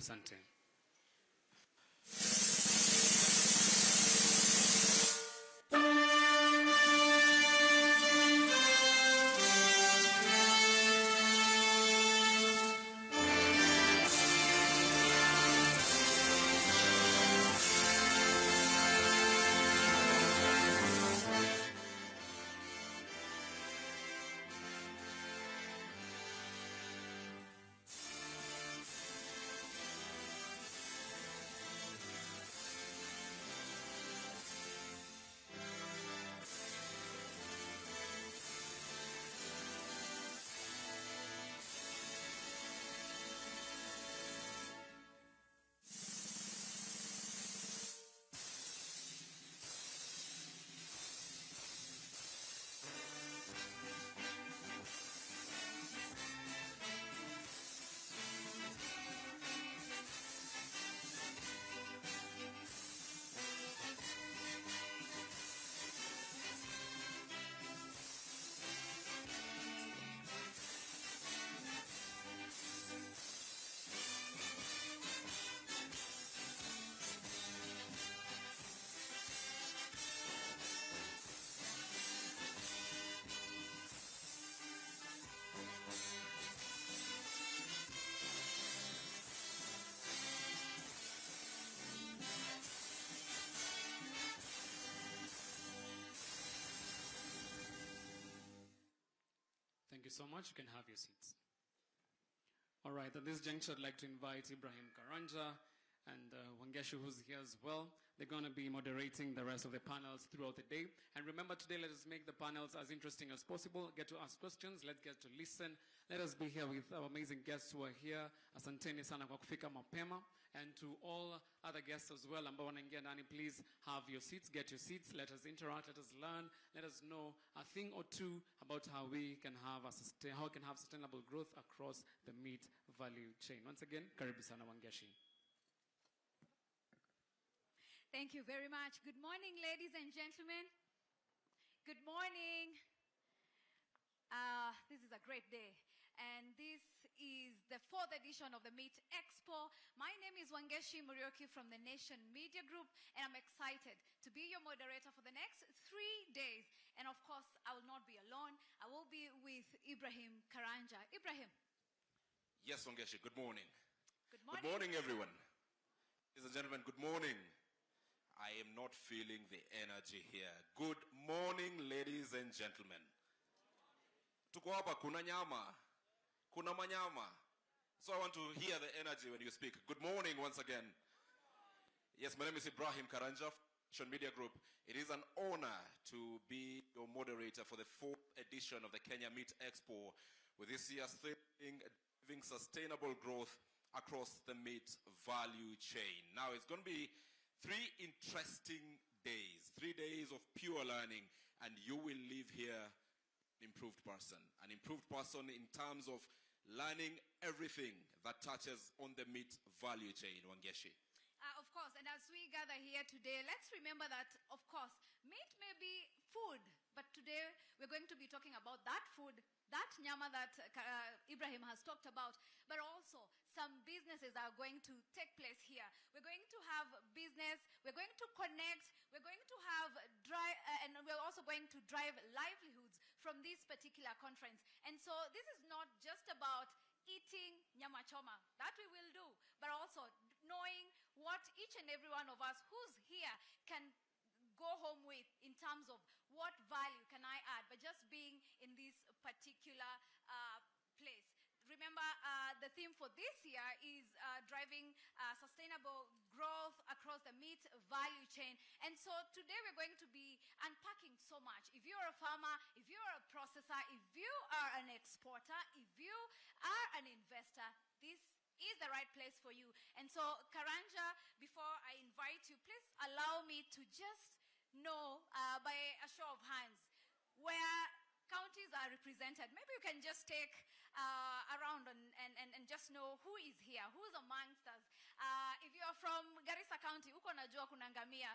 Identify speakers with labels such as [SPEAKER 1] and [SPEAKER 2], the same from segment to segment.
[SPEAKER 1] Asante. Thank you so much. You can have your seats. All right, at this juncture, I'd like to invite Ibrahim Karanja and Wangeshi, who's here as well. They're going to be moderating the rest of the panels throughout the day. And remember, today, let us make the panels as interesting as possible. Get to ask questions. Let's get to listen. Let us be here with our amazing guests who are here. Asanteni sana kwa kufika mapema. And to all other guests as well, ambao wanaingia ndani, please have your seats. Get your seats. Let us interact. Let us learn. Let us know a thing or two about how we can have sustainable growth across the meat value chain. Once again, karibu sana Wangeshi.
[SPEAKER 2] Thank you very much. Good morning, ladies and gentlemen. Good morning. This is a great day. And this is the 4th edition of the Meat Expo. My name is Wangeshi Murioki from the Nation Media Group, and I'm excited to be your moderator for the next 3 days. And of course, I will not be alone. I will be with Ibrahim Karanja. Ibrahim.
[SPEAKER 3] Yes, Wangeshi, good morning.
[SPEAKER 2] Good morning.
[SPEAKER 3] Good morning, everyone. Ladies and gentlemen, good morning. I am not feeling the energy here. Good morning, ladies and gentlemen. Tuko hapa kuna nyama, kuna manyama. So I want to hear the energy when you speak. Good morning once again. Yes, my name is Ibrahim Karanja, Nation Media Group. It is an honor to be your moderator for the 4th edition of the Kenya Meat Expo, with this year's theme, driving sustainable growth across the meat value chain. Now, it's going to be 3 interesting days, 3 days of pure learning, and you will leave here an improved person in terms of learning everything that touches on the meat value chain, Wangeshi.
[SPEAKER 2] Of course, and as we gather here today, let's remember that, of course, meat may be food, but today we're going to be talking about that food, that nyama that Ibrahim has talked about, but also some businesses are going to take place here. We're going to have business, we're going to connect, we're going to have and we're also going to drive livelihoods from this particular conference. And so this is not just about eating nyama choma, that we will do, but also knowing what each and every one of us who's here can go home with in terms of what value can I add by just being in this particular place. Remember, the theme for this year is driving sustainable growth across the meat value chain. And so today we're going to be unpacking so much. If you're a farmer, if you're a processor, if you are an exporter, if you are an investor, this is the right place for you. And so, Karanja, before I invite you, please allow me to just know by a show of hands where counties are represented. Maybe you can just take around and just know who is here, who's amongst us. If you're from Garissa County, uko najua kuna ngamia.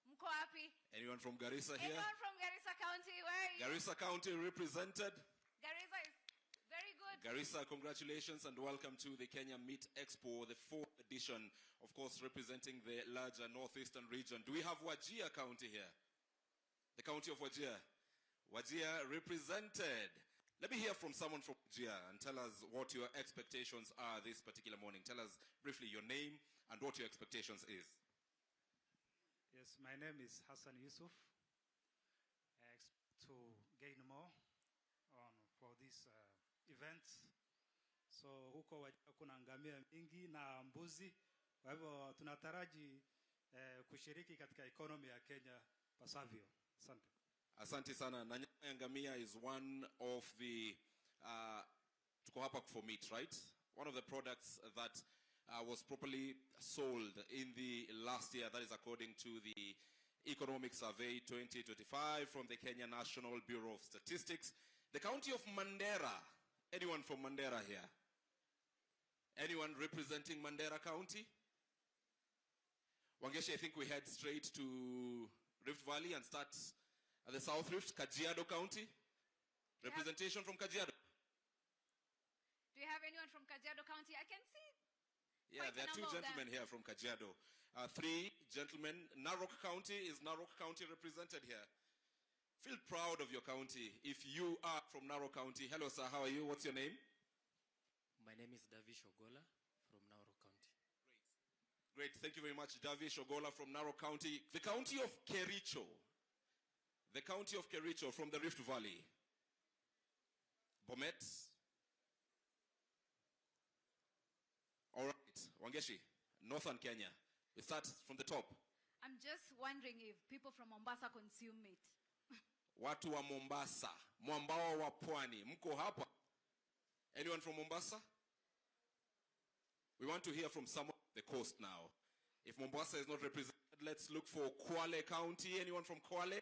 [SPEAKER 2] Mko wapi?
[SPEAKER 3] Anyone from Garissa here?
[SPEAKER 2] Anyone from Garissa County? Where are you?
[SPEAKER 3] Garissa County represented.
[SPEAKER 2] Garissa is very good.
[SPEAKER 3] Garissa, congratulations and welcome to the Kenya Meat Expo, the 4th edition, of course, representing the larger northeastern region. Do we have Wajir County here? The county of Wajir. Wajir represented. Let me hear from someone from Wajir and tell us what your expectations are this particular morning. Tell us briefly your name and what your expectations is.
[SPEAKER 4] Yes, my name is Hassan Yusuf. I expect to gain more for this event. So huko Wajir kuna ngamia mingi na mbuzi. Kwa hivyo tunataraji kushiriki katika economy ya Kenya pasavyo. Asante.
[SPEAKER 3] Asante sana. Na nyama ya ngamia is one of the tuko hapa for meat, right? One of the products that was properly sold in the last year. That is according to the Economic Survey 2025 from the Kenya National Bureau of Statistics. The county of Mandera. Anyone from Mandera here? Anyone representing Mandera County? Wangeshi, I think we head straight to Rift Valley and start at the South Rift, Kajiado County. Representation from Kajiado.
[SPEAKER 2] Do you have anyone from Kajiado County? I can see.
[SPEAKER 3] Yeah, there are two gentlemen here from Kajiado. 3 gentlemen. Narok County, is Narok County represented here? Feel proud of your county if you are from Narok County. Hello, sir. How are you? What's your name?
[SPEAKER 5] My name is Davish Ogola from Narok County.
[SPEAKER 3] Great. Thank you very much, Davish Ogola from Narok County. The county of Kericho. The county of Kericho from the Rift Valley. Bomet. All right. Wangeshi, Northern Kenya. We start from the top.
[SPEAKER 2] I'm just wondering if people from Mombasa consume meat.
[SPEAKER 3] Watu wa Mombasa. Mwambao wa pwani. Mko hapa? Anyone from Mombasa? We want to hear from someone on the coast now. If Mombasa is not represented, let's look for Kwale County. Anyone from Kwale?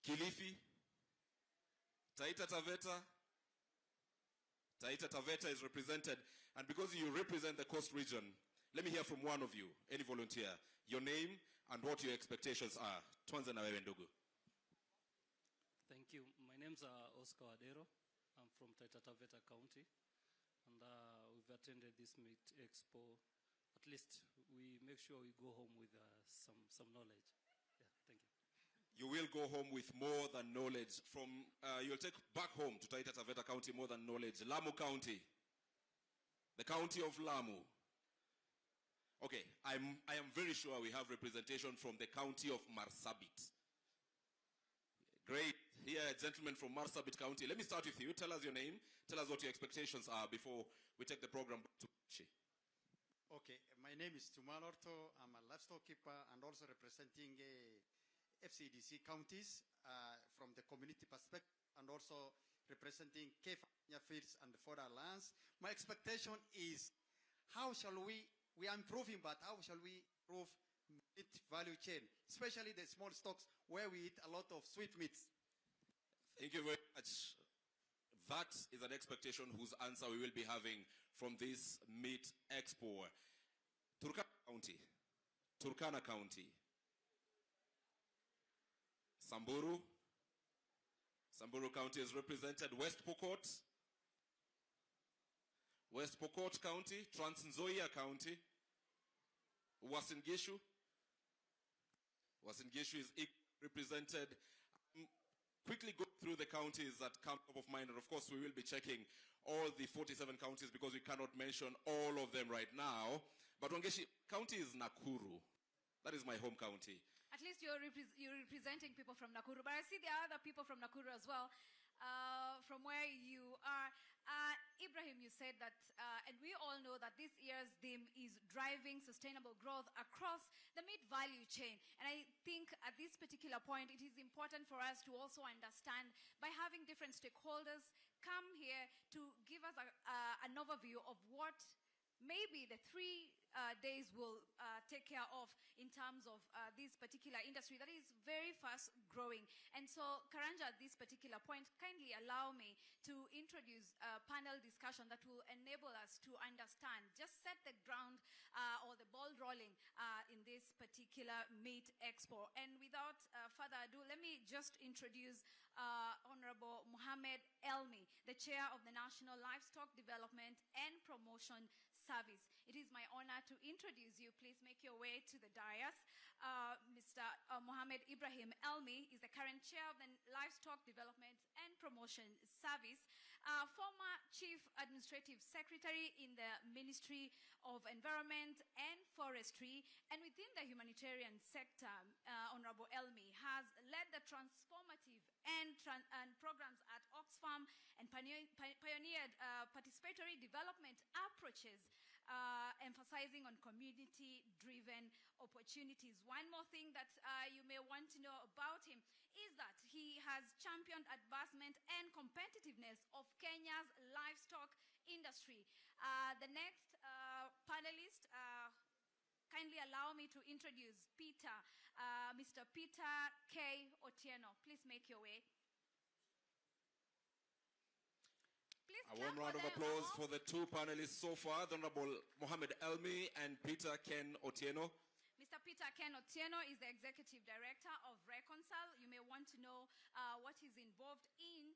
[SPEAKER 3] Kilifi? Taita Taveta? Taita Taveta is represented. And because you represent the coast region, let me hear from one of you, any volunteer, your name and what your expectations are. Tuanze na wewe ndugu.
[SPEAKER 5] Thank you. My name's Oscar Wadero. I'm from Taita Taveta County. And we've attended this Meat Expo. At least we make sure we go home with some knowledge. Yeah, thank you.
[SPEAKER 3] You will go home with more than knowledge. You'll take back home to Taita Taveta County more than knowledge. Lamu County. The county of Lamu. Okay, I am very sure we have representation from the county of Marsabit. Great. Here, a gentleman from Marsabit County. Let me start with you. Tell us your name. Tell us what your expectations are before we take the program to Chi.
[SPEAKER 6] Okay, my name is Tuman Orto. I'm a livestock keeper and also representing FCDC counties from the community perspective and also representing Kenya Fields and the Fodder Lands. My expectation is how shall we are improving, but how shall we improve meat value chain, especially the small stocks where we eat a lot of sweet meats.
[SPEAKER 3] Thank you very much. That is an expectation whose answer we will be having from this Meat Expo. Turkana County. Turkana County. Samburu. Samburu County is represented. West Pokot. West Pokot County. Trans Nzoia County. Uasin Gishu. Uasin Gishu is represented. Quickly go through the counties that come top of mind, and of course we will be checking all the 47 counties because we cannot mention all of them right now. But Wangeshi County is Nakuru. That is my home county.
[SPEAKER 2] At least you're representing people from Nakuru, but I see there are other people from Nakuru as well. From where you are. Ibrahim, you said that, and we all know that this year's theme is driving sustainable growth across the meat value chain. And I think at this particular point, it is important for us to also understand by having different stakeholders come here to give us an overview of what maybe the 3 days will take care of in terms of this particular industry that is very fast growing. And so, Karanja, at this particular point, kindly allow me to introduce a panel discussion that will enable us to understand, just set the ground or the ball rolling in this particular Meat Expo. And without further ado, let me just introduce Honorable Mohammed Mohammed Elmi, the chair of the National Livestock Development and Promotion Service. It is my honor to introduce you. Please make your way to the dais. Mr. Mohammed Ibrahim Elmi is the current chair of the Livestock Development and Promotion Service, former Chief Administrative Secretary in the Ministry of Environment and Forestry, and within the humanitarian sector, Honorable Elmi has led the transformative and programs at Oxfam and pioneered participatory development approaches, emphasizing on community-driven opportunities. One more thing that you may want to know about him is that he has championed advancement and competitiveness of Kenya's livestock industry. The next panelist, kindly allow me to introduce Peter, Mr. Peter K. Otieno. Please make your way. Please
[SPEAKER 3] A warm round of applause for the two panelists so far, the Honorable Mohammed Elmi and Peter Ken Otieno.
[SPEAKER 2] Mr. Peter Ken Otieno is the Executive Director of Reconcile. You may want to know what he's involved in,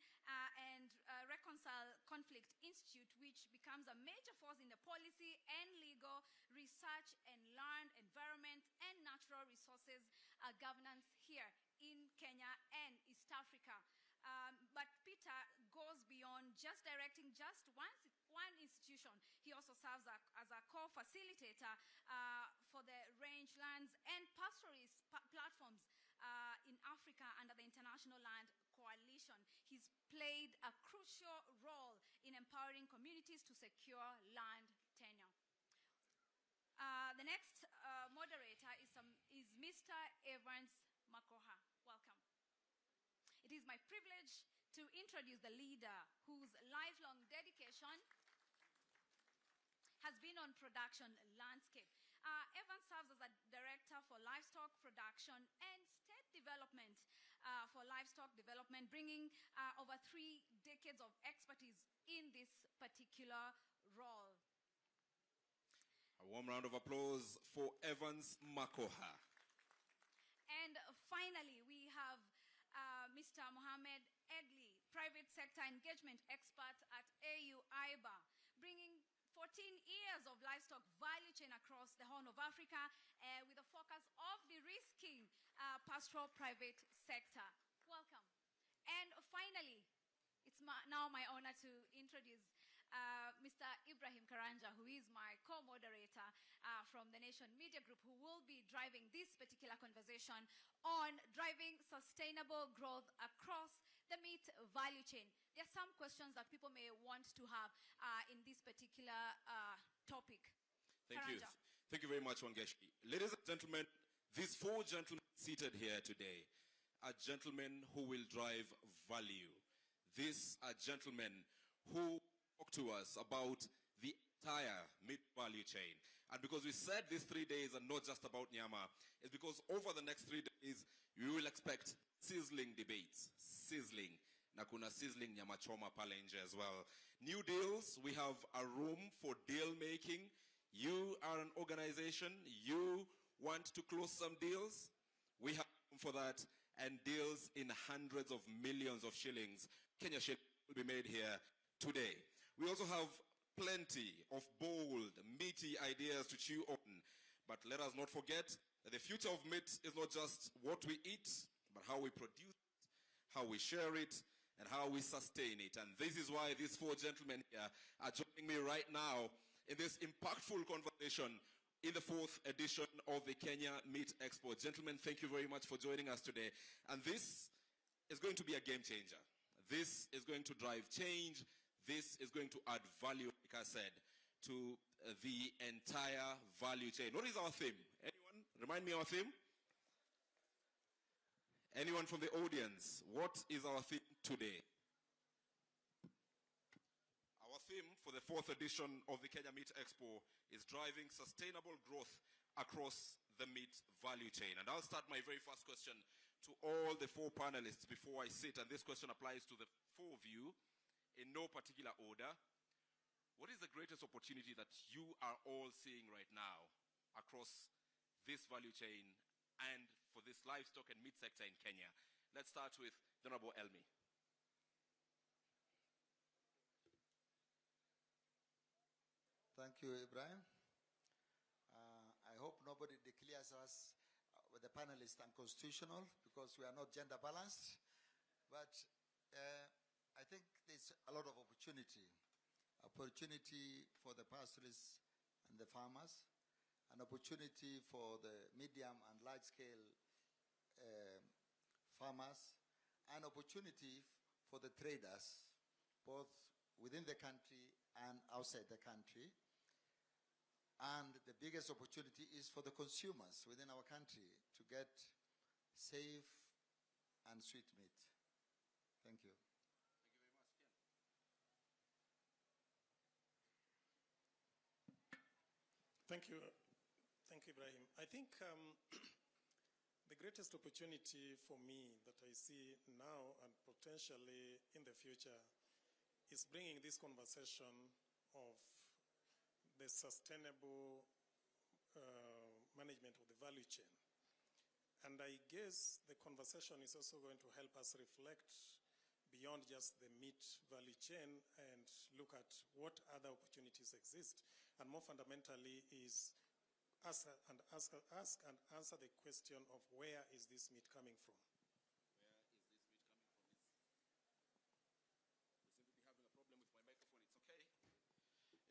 [SPEAKER 2] and Reconcile Conflict Institute, which becomes a major force in the policy and legal research and land, environment, and natural resources governance here in Kenya and East Africa. But Peter goes beyond just directing just one institution. He also serves as a co-facilitator for the rangelands and pastoralist platforms in Africa under the International Land Coalition. He's played a crucial role in empowering communities to secure land tenure. The next moderator is Mr. Evans Makoha. Welcome. It is my privilege to introduce the leader whose lifelong dedication has been on production landscape. Evans serves as a director for livestock production and state development for livestock development, bringing over 3 decades of expertise in this particular role.
[SPEAKER 3] A warm round of applause for Evans Makoha.
[SPEAKER 2] And finally, we have Mr. Mohammed Edli, private sector engagement expert at AU IBA, bringing 14 years of livestock value chain across the Horn of Africa with a focus of de-risking pastoral private sector. Welcome. And finally, it's now my honor to introduce Mr. Ibrahim Karanja, who is my co-moderator from the Nation Media Group, who will be driving this particular conversation on driving sustainable growth across the meat value chain. There are some questions that people may want to have in this particular topic.
[SPEAKER 3] Thank you.
[SPEAKER 2] Karanja.
[SPEAKER 3] Thank you very much, Wangeshi. Ladies and gentlemen, these 4 gentlemen seated here today are gentlemen who will drive value. These are gentlemen who talk to us about the entire meat value chain. And because we said these 3 days are not just about nyama, it's because over the next 3 days, you will expect sizzling debates. Sizzling. Na kuna sizzling nyama choma pale nje as well. New deals, we have a room for deal making. You are an organization, you want to close some deals, we have room for that, and deals in hundreds of millions of shillings. Kenya shillings will be made here today. We also have plenty of bold, meaty ideas to chew on. But let us not forget that the future of meat is not just what we eat, but how we produce it, how we share it, and how we sustain it. And this is why these 4 gentlemen here are joining me right now in this impactful conversation in the 4th edition of the Kenya Meat Expo. Gentlemen, thank you very much for joining us today. And this is going to be a game changer. This is going to drive change. This is going to add value, like I said, to the entire value chain. What is our theme? Anyone? Remind me our theme? Anyone from the audience? What is our theme today? Our theme for the 4th edition of the Kenya Meat Expo is driving sustainable growth across the meat value chain. And I'll start my very first question to all the 4 panelists before I sit. And this question applies to the 4 of you in no particular order. What is the greatest opportunity that you are all seeing right now across this value chain and for this livestock and meat sector in Kenya? Let's start with the Honorable Elmi.
[SPEAKER 7] Thank you, Ibrahim. I hope nobody declares us, the panelists, unconstitutional because we are not gender balanced. But I think there's a lot of opportunity for the pastoralists and the farmers, an opportunity for the medium and large-scale farmers, an opportunity for the traders, both within the country and outside the country. And the biggest opportunity is for the consumers within our country to get safe and sweet meat. Thank you.
[SPEAKER 8] Thank you. Thank you, Ibrahim. I think the greatest opportunity for me that I see now and potentially in the future is bringing this conversation of the sustainable management of the value chain. And I guess the conversation is also going to help us reflect beyond just the meat value chain and look at what other opportunities exist. And more fundamentally is ask and answer the question of where is this meat coming from?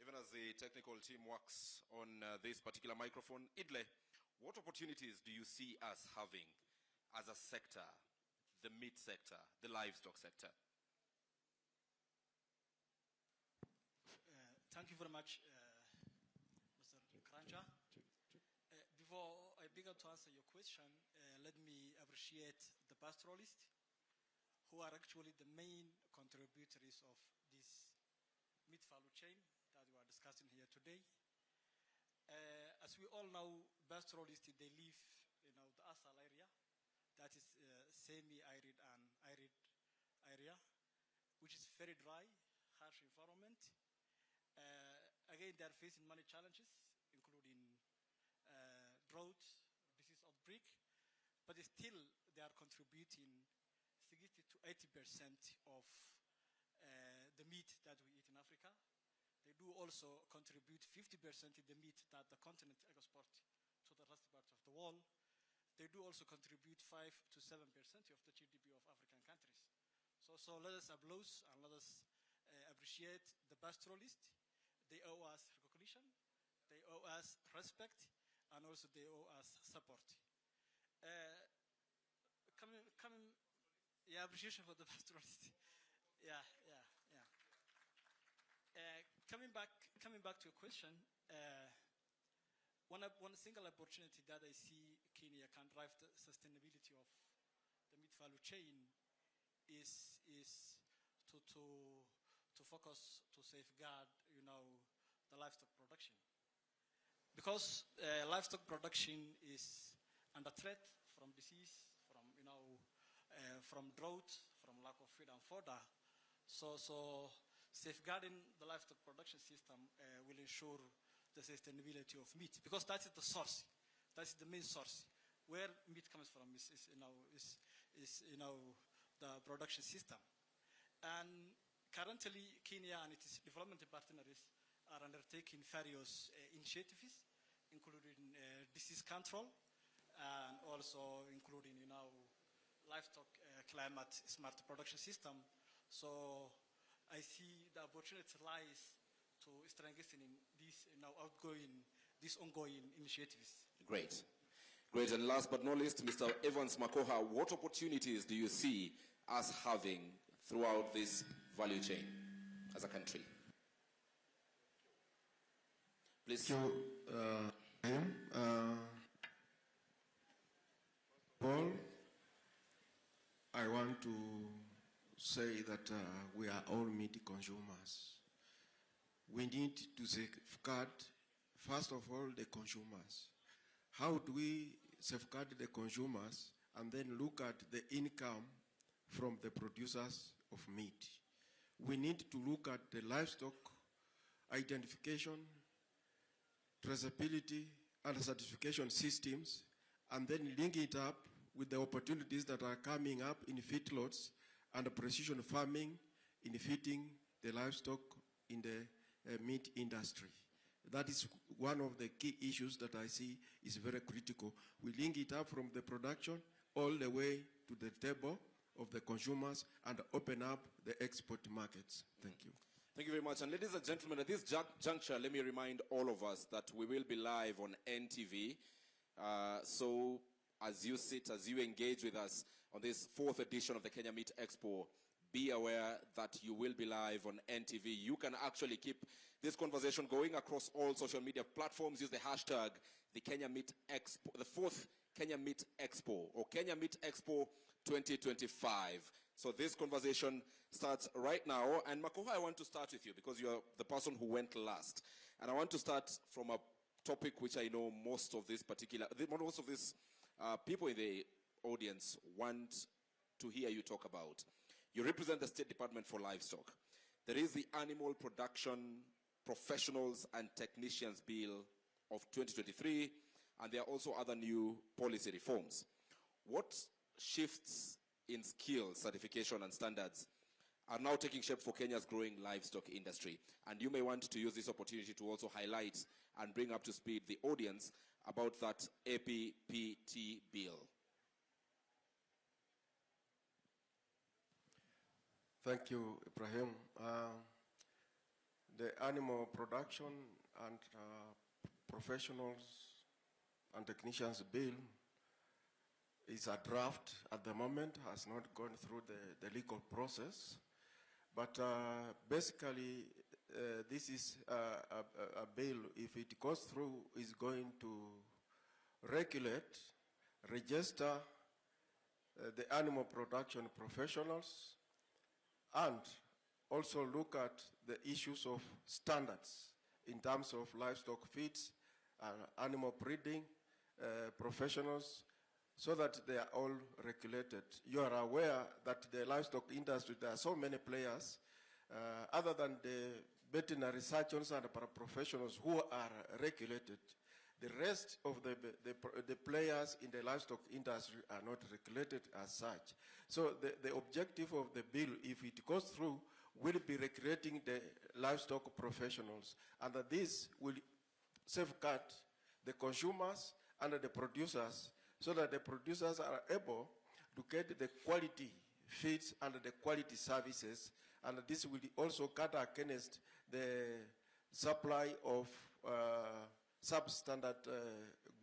[SPEAKER 3] Even as the technical team works on this particular microphone, Idle, what opportunities do you see us having as a sector, the meat sector, the livestock sector?
[SPEAKER 9] Thank you very much, Mr. Karanja. Before I begin to answer your question, let me appreciate the pastoralists who are actually the main contributors of this meat value chain that we are discussing here today. As we all know, pastoralists, they live in the Asal area, that is semi-arid and arid area, which is very dry, harsh environment. Again, they are facing many challenges, including drought, disease outbreak, but still they are contributing 60 to 80% of the meat that we eat in Africa. They do also contribute 50% of the meat that the continent exports to the rest part of the world. They do also contribute 5 to 7% of the GDP of African countries. So let us applaud and let us appreciate the pastoralists. They owe us recognition, they owe us respect, and also they owe us support. Appreciation for the pastoralists. Coming back to your question, one single opportunity that I see Kenya can drive the sustainability of the meat value chain is to focus to safeguard, the livestock production, because livestock production is under threat from disease, from drought, from lack of feed and fodder. So safeguarding the livestock production system will ensure the sustainability of meat, because that is the source, that is the main source. Where meat comes from is the production system. And currently, Kenya and its development partners are undertaking various initiatives, including disease control, and also including livestock climate smart production system. So I see the opportunity lies to strengthening these ongoing initiatives.
[SPEAKER 3] Great. And last but not least, Mr. Evans Makoha, what opportunities do you see us having throughout this value chain as a country? Please.
[SPEAKER 10] Thank you, Paul, I want to say that we are all meat consumers. We need to safeguard, first of all, the consumers. How do we safeguard the consumers and then look at the income from the producers of meat? We need to look at the livestock identification, traceability, and certification systems, and then link it up with the opportunities that are coming up in feedlots and precision farming in feeding the livestock in the meat industry. That is one of the key issues that I see is very critical. We link it up from the production all the way to the table of the consumers and open up the export markets. Thank you.
[SPEAKER 3] Thank you very much. And ladies and gentlemen, at this juncture, let me remind all of us that we will be live on NTV. So as you sit, as you engage with us on this 4th edition of the Kenya Meat Expo, be aware that you will be live on NTV. You can actually keep this conversation going across all social media platforms. Use the hashtag the Kenya Meat Expo, the 4th Kenya Meat Expo, or Kenya Meat Expo 2025. So this conversation starts right now. And Makoha, I want to start with you because you are the person who went last. And I want to start from a topic which I know most of these people in the audience want to hear you talk about. You represent the State Department for Livestock. There is the Animal Production Professionals and Technicians Bill of 2023, and there are also other new policy reforms. What shifts in skills, certification, and standards are now taking shape for Kenya's growing livestock industry? And you may want to use this opportunity to also highlight and bring up to speed the audience about that APPT bill.
[SPEAKER 10] Thank you, Ibrahim. The Animal Production and Professionals and Technicians Bill is a draft at the moment, has not gone through the legal process. But basically, this is a bill, if it goes through, is going to regulate, register the animal production professionals, and also look at the issues of standards in terms of livestock feeds and animal breeding professionals, so that they are all regulated. You are aware that the livestock industry, there are so many players, other than the veterinary surgeons and paraprofessionals who are regulated. The rest of the players in the livestock industry are not regulated as such. So the objective of the bill, if it goes through, will be regulating the livestock professionals. And that this will safeguard the consumers and the producers, so that the producers are able to get the quality feeds and the quality services. And this will also guard against the supply of substandard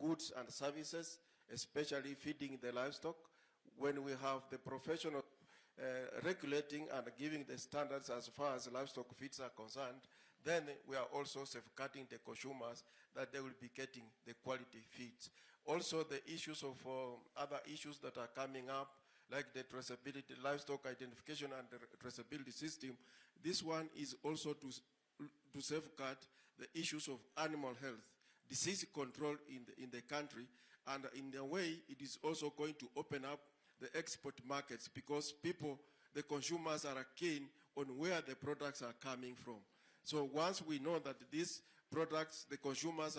[SPEAKER 10] goods and services, especially feeding the livestock. When we have the professional regulating and giving the standards as far as livestock feeds are concerned, then we are also safeguarding the consumers that they will be getting the quality feeds. Also, the issues of other issues that are coming up, like the traceability, livestock identification and the traceability system, this one is also to safeguard the issues of animal health, disease control in the country, and in a way, it is also going to open up the export markets, because the consumers are keen on where the products are coming from. So once we know that these products, the consumers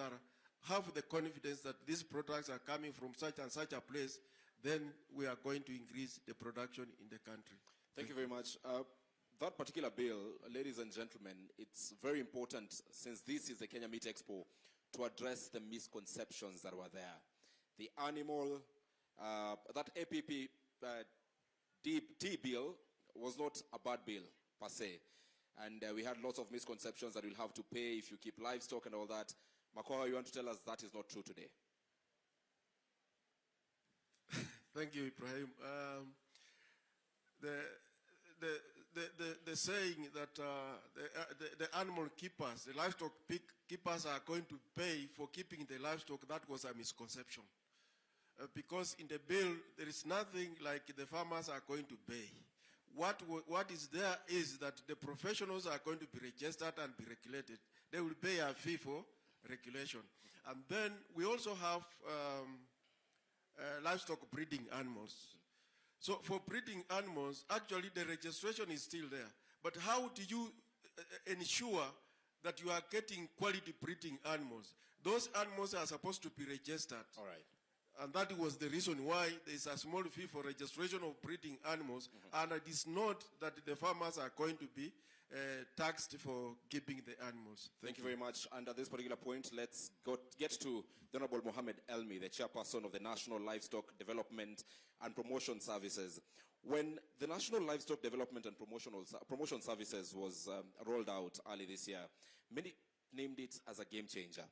[SPEAKER 10] have the confidence that these products are coming from such and such a place, then we are going to increase the production in the country.
[SPEAKER 3] Thank you very much. That particular bill, ladies and gentlemen, it's very important, since this is the Kenya Meat Expo, to address the misconceptions that were there. The animal, that APP T bill was not a bad bill per se. And we had lots of misconceptions that you'll have to pay if you keep livestock and all that. Makoha, you want to tell us that is not true today?
[SPEAKER 10] Thank you, Ibrahim. The saying that the animal keepers, the livestock keepers are going to pay for keeping the livestock, that was a misconception. Because in the bill, there is nothing like the farmers are going to pay. What is there is that the professionals are going to be registered and be regulated. They will pay a fee for regulation. And then we also have livestock breeding animals. So for breeding animals, actually the registration is still there. But how do you ensure that you are getting quality breeding animals? Those animals are supposed to be registered.
[SPEAKER 3] All right.
[SPEAKER 10] And that was the reason why there is a small fee for registration of breeding animals. And it is not that the farmers are going to be taxed for keeping the animals.
[SPEAKER 3] Thank you very much. And at this particular point, let's get to the Honorable Mohammed Elmi, the chairperson of the National Livestock Development and Promotion Services. When the National Livestock Development and Promotion Services was rolled out early this year, many named it as a game changer.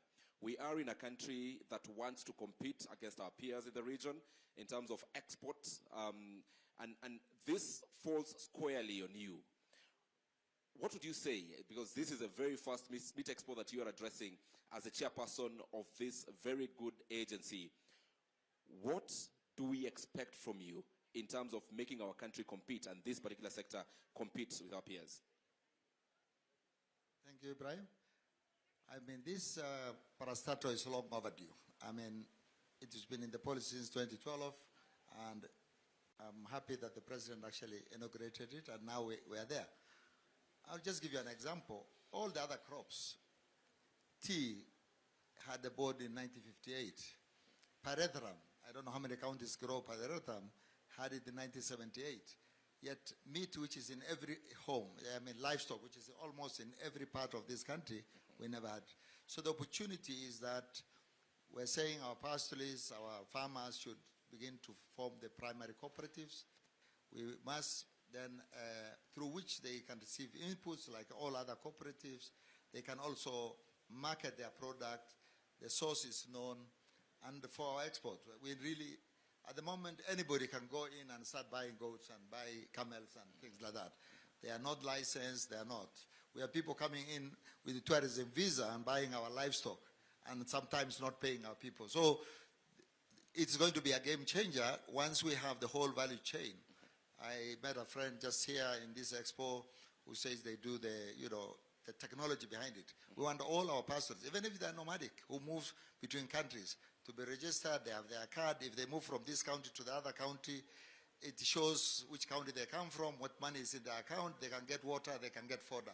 [SPEAKER 3] We are in a country that wants to compete against our peers in the region in terms of export, and this falls squarely on you. What would you say, because this is the very first Meat Expo that you are addressing as a chairperson of this very good agency, what do we expect from you in terms of making our country compete and this particular sector compete with our peers?
[SPEAKER 7] Thank you, Ibrahim. I mean, this parastatal is long overdue. I mean, it has been in the policy since 2012, and I'm happy that the president actually inaugurated it, and now we are there. I'll just give you an example. All the other crops, tea had a board in 1958. Pyrethrum, I don't know how many counties grow pyrethrum, had it in 1978. Yet meat, which is in every home, I mean livestock, which is almost in every part of this country, we never had. So the opportunity is that we're saying our pastoralists, our farmers should begin to form the primary cooperatives. We must then, through which they can receive inputs like all other cooperatives. They can also market their product. The source is known. And for our export, we really, at the moment, anybody can go in and start buying goats and buy camels and things like that. They are not licensed, they are not. We have people coming in with the tourism visa and buying our livestock and sometimes not paying our people. So it's going to be a game changer once we have the whole value chain. I met a friend just here in this expo who says they do the, the technology behind it. We want all our pastors, even if they're nomadic, who move between countries, to be registered. They have their card. If they move from this county to the other county, it shows which county they come from, what money is in their account. They can get water, they can get fodder.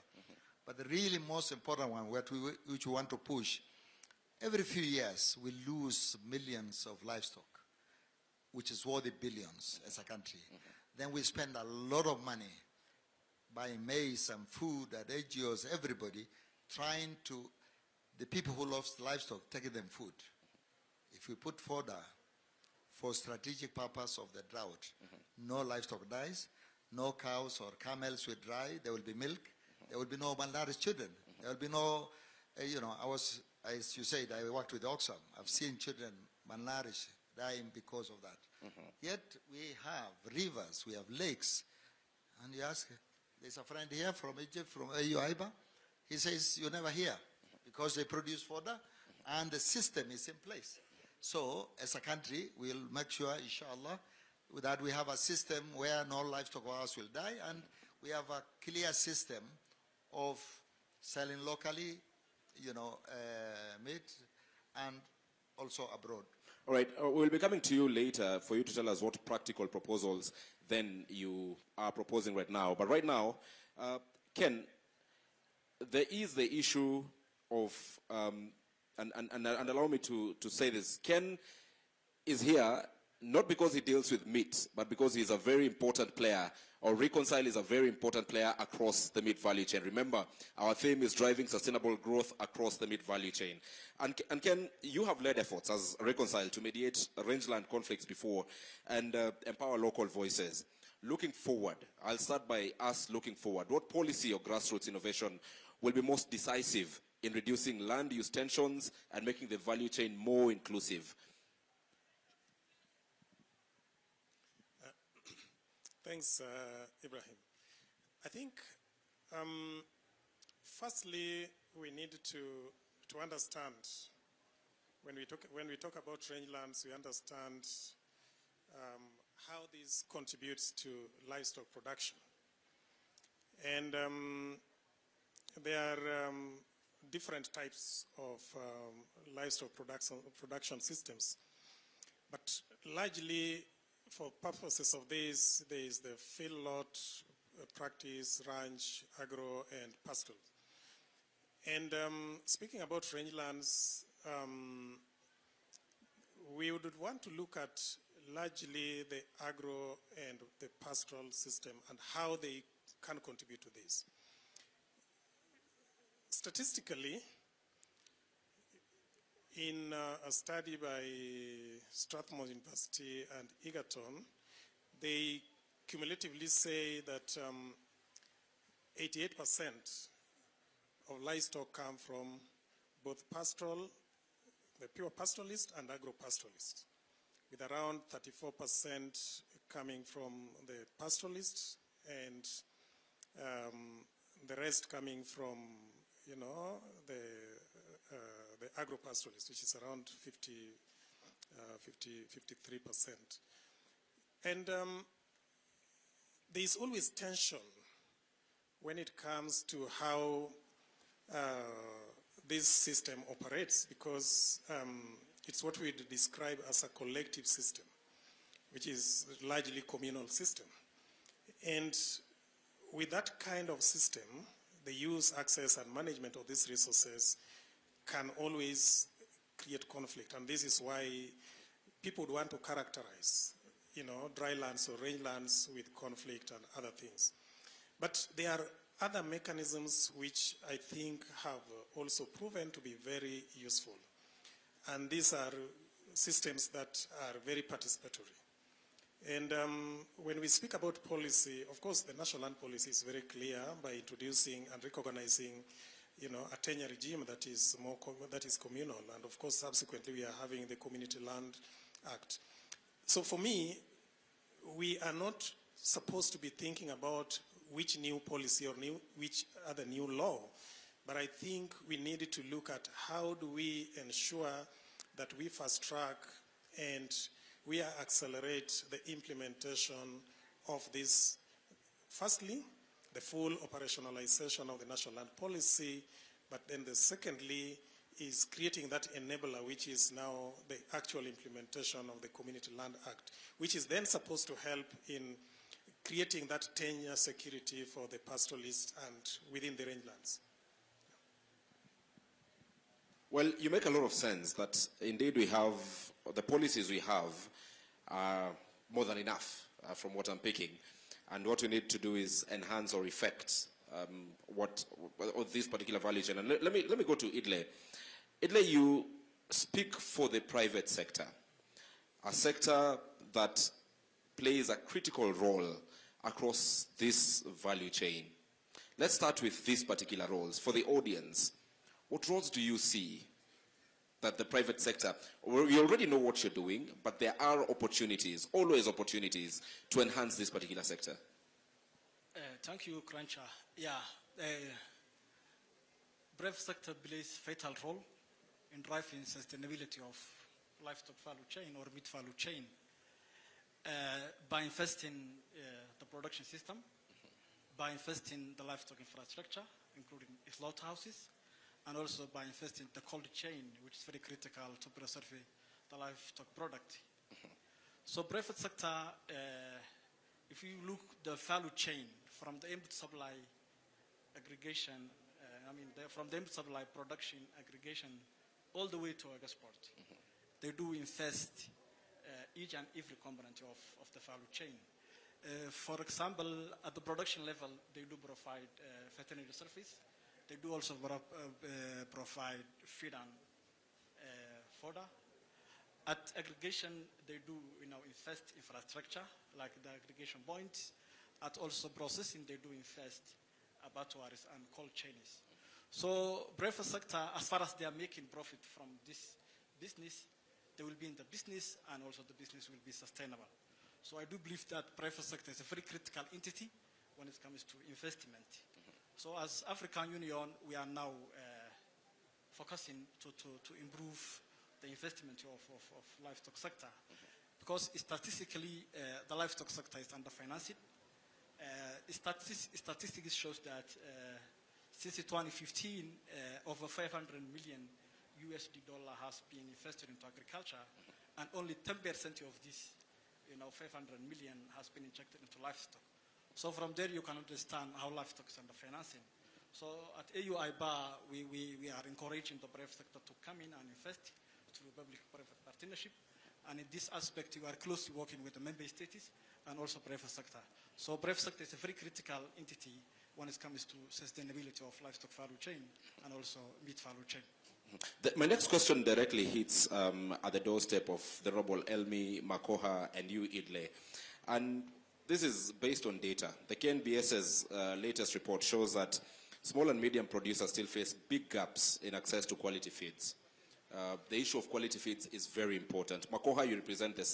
[SPEAKER 7] But the really most important one, which we want to push, every few years we lose millions of livestock, which is worth billions as a country. Then we spend a lot of money buying maize and food and NGOs, everybody, trying to, the people who lost livestock, taking them food. If we put fodder for strategic purpose of the drought, no livestock dies, no cows or camels will dry, there will be milk, there will be no malnourished children, there will be no, as you said, I worked with Oxfam. I've seen children malnourished, dying because of that. Yet we have rivers, we have lakes, and you ask, there's a friend here from Egypt, from AU he says, you never hear, because they produce fodder, and the system is in place. So, as a country, we'll make sure, inshallah, that we have a system where no livestock hours will die, and we have a clear system of selling locally, meat, and also abroad.
[SPEAKER 3] All right, we'll be coming to you later for you to tell us what practical proposals then you are proposing right now. But right now, Ken, there is the issue of, and allow me to say this, Ken is here not because he deals with meat, but because he's a very important player, or Reconcile is a very important player across the meat value chain. Remember, our theme is driving sustainable growth across the meat value chain. And Ken, you have led efforts as Reconcile to mediate rangeland conflicts before and empower local voices. Looking forward, I'll start by us looking forward. What policy or grassroots innovation will be most decisive in reducing land use tensions and making the value chain more inclusive?
[SPEAKER 8] Thanks, Ibrahim. I think, firstly, we need to understand, when we talk about rangelands, we understand how this contributes to livestock production. And there are different types of livestock production systems. But largely, for purposes of this, there is the field lot, practice, ranch, agro, and pastoral. And speaking about rangelands, we would want to look at largely the agro and the pastoral system and how they can contribute to this. Statistically, in a study by Strathmore University and Egerton, they cumulatively say that 88% of livestock come from both pastoral, the pure pastoralist and agro-pastoralist, with around 34% coming from the pastoralist and the rest coming from, you know, the agro-pastoralist, which is around 53%. And there is always tension when it comes to how this system operates, because it's what we describe as a collective system, which is largely communal system. And with that kind of system, the use, access, and management of these resources can always create conflict. And this is why people would want to characterize, you know, dry lands or rangelands with conflict and other things. But there are other mechanisms which I think have also proven to be very useful. And these are systems that are very participatory. And when we speak about policy, of course, the national land policy is very clear by introducing and recognizing, you know, a tenure regime that is communal. And of course, subsequently, we are having the Community Land Act. So for me, we are not supposed to be thinking about which new policy or which other new law, but I think we needed to look at how do we ensure that we fast track and we accelerate the implementation of this. Firstly, the full operationalization of the national land policy, but then the secondly is creating that enabler, which is now the actual implementation of the Community Land Act, which is then supposed to help in creating that tenure security for the pastoralists and within the rangelands.
[SPEAKER 3] Well, you make a lot of sense that indeed we have, the policies we have are more than enough from what I'm picking. And what we need to do is enhance or effect this particular value chain. And let me go to Idle. Idle, you speak for the private sector, a sector that plays a critical role across this value chain. Let's start with these particular roles. For the audience, what roles do you see that the private sector, we already know what you're doing, but there are opportunities, always opportunities, to enhance this particular sector?
[SPEAKER 9] Thank you, Cruncher. Yeah, private sector plays a vital role in driving sustainability of livestock value chain or meat value chain by investing the production system, by investing the livestock infrastructure, including slaughterhouses, and also by investing the cold chain, which is very critical to preserve the livestock product. So private sector, if you look the value chain from the input supply aggregation, from the input supply production aggregation all the way to export, they do invest each and every component of the value chain. For example, at the production level, they do provide veterinary service. They do also provide feed and fodder. At aggregation, they do invest infrastructure like the aggregation points. At also processing, they do invest abattoirs and cold chains. So private sector, as far as they are making profit from this business, they will be in the business and also the business will be sustainable. So I do believe that private sector is a very critical entity when it comes to investment. So as African Union, we are now focusing to improve the investment of livestock sector. Because statistically, the livestock sector is underfinanced. Statistics shows that since 2015, over $500 million has been invested into agriculture, and only 10% of this, $500 million has been injected into livestock. So from there, you can understand how livestock is under financing. So at AU-IBA, we are encouraging the private sector to come in and invest through public-private partnership. And in this aspect, we are closely working with the member states and also private sector. So private sector is a very critical entity when it comes to sustainability of livestock value chain and also meat value chain.
[SPEAKER 3] My next question directly hits at the doorstep of the Honorable Elmi Makoha and you, Idle. And this is based on data. The KNBS's latest report shows that small and medium producers still face big gaps in access to quality feeds. The issue of quality feeds is very important. Makoha, you represent the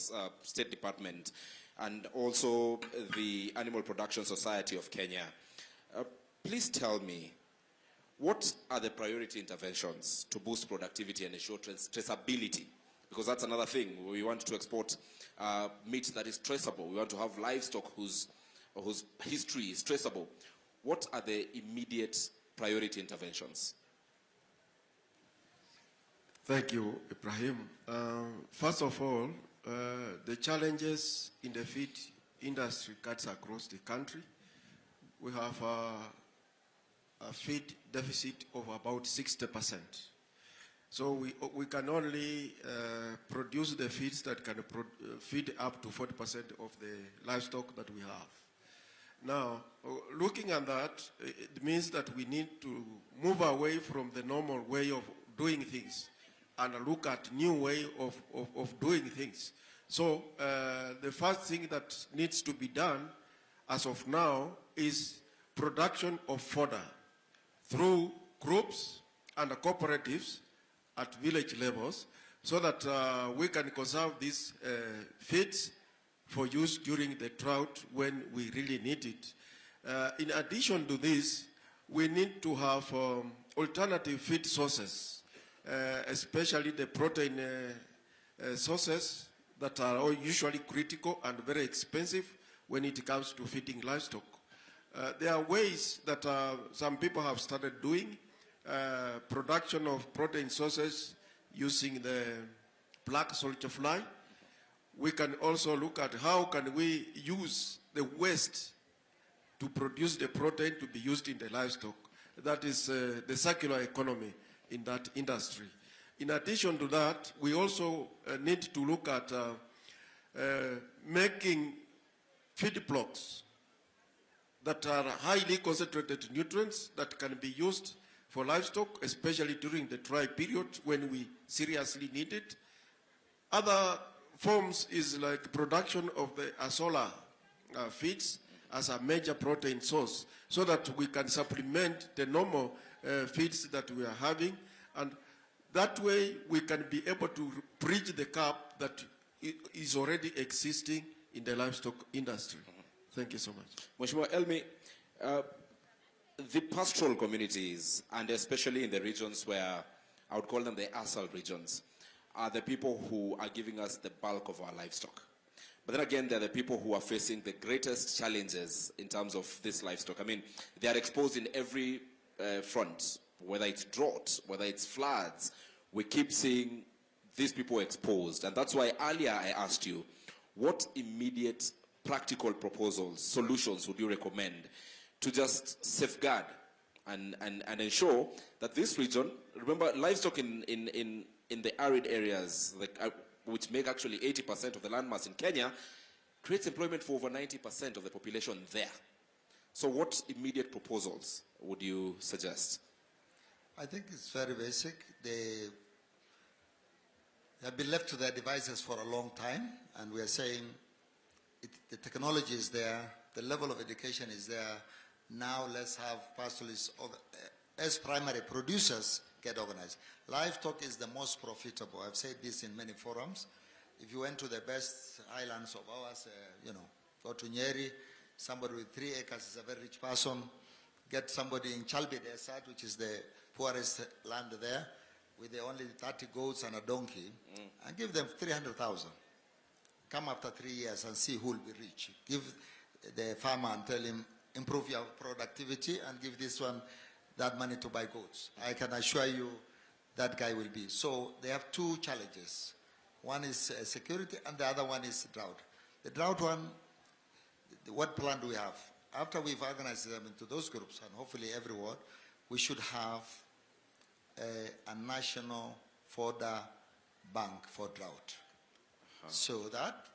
[SPEAKER 3] State Department and also the Animal Production Society of Kenya. Please tell me, what are the priority interventions to boost productivity and ensure traceability? Because that's another thing. We want to export meat that is traceable. We want to have livestock whose history is traceable. What are the immediate priority interventions?
[SPEAKER 10] Thank you, Ibrahim. First of all, the challenges in the feed industry cuts across the country. We have a feed deficit of about 60%. So we can only produce the feeds that can feed up to 40% of the livestock that we have. Now, looking at that, it means that we need to move away from the normal way of doing things and look at new way of doing things. So the first thing that needs to be done as of now is production of fodder through groups and cooperatives at village levels so that we can conserve these feeds for use during the drought when we really need it. In addition to this, we need to have alternative feed sources, especially the protein sources that are usually critical and very expensive when it comes to feeding livestock. There are ways that some people have started doing production of protein sources using the black soldier fly. We can also look at how can we use the waste to produce the protein to be used in the livestock. That is the circular economy in that industry. In addition to that, we also need to look at making feed blocks that are highly concentrated nutrients that can be used for livestock, especially during the dry period when we seriously need it. Other forms is like production of the azola feeds as a major protein source so that we can supplement the normal feeds that we are having, and that way we can be able to bridge the gap that is already existing in the livestock industry. Thank you so much.
[SPEAKER 3] Mheshimiwa Elmi, the pastoral communities, and especially in the regions where I would call them the ASAL regions, are the people who are giving us the bulk of our livestock. But then again, they're the people who are facing the greatest challenges in terms of this livestock. I mean, they are exposed in every front, whether it's drought, whether it's floods. We keep seeing these people exposed. And that's why earlier I asked you, what immediate practical proposals, solutions would you recommend to just safeguard and ensure that this region, remember, livestock in the arid areas, like, which make actually 80% of the landmass in Kenya, creates employment for over 90% of the population there. So what immediate proposals would you suggest?
[SPEAKER 7] I think it's very basic. They have been left to their devices for a long time, and we are saying the technology is there, the level of education is there. Now let's have pastoralists as primary producers get organized. Livestock is the most profitable. I've said this in many forums. If you went to the best islands of ours, go to Nyeri, somebody with 3 acres is a very rich person. Get somebody in Chalbi Desert, which is the poorest land there, with only 30 goats and a donkey, and give them 300,000. Come after 3 years and see who will be rich. Give the farmer and tell him, improve your productivity and give this one that money to buy goats. I can assure you that guy will be. So they have two challenges. One is security and the other one is drought. The drought one, what plan do we have? After we've organized them into those groups, and hopefully everyone, we should have a national fodder bank for drought. So that